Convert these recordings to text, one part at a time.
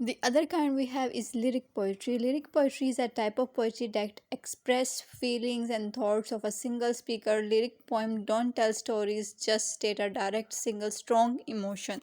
The other kind we have is lyric poetry. Lyric poetry is a type of poetry that express feelings and thoughts of a single speaker. Lyric poems don't tell stories, just state a direct, single, strong emotion.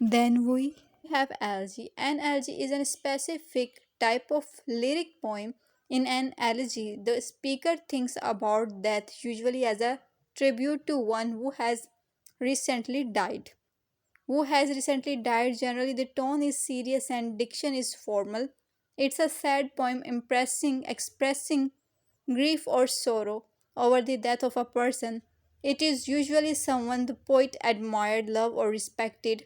Then we have elegy. An elegy is a specific type of lyric poem. In an elegy, the speaker thinks about death, usually as a tribute to one who has recently died. Generally, the tone is serious and diction is formal. It's a sad poem expressing grief or sorrow over the death of a person. It is usually someone the poet admired, loved, or respected.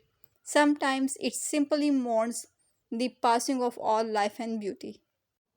Sometimes it simply mourns the passing of all life and beauty.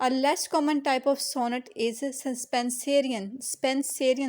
A less common type of sonnet is Spenserian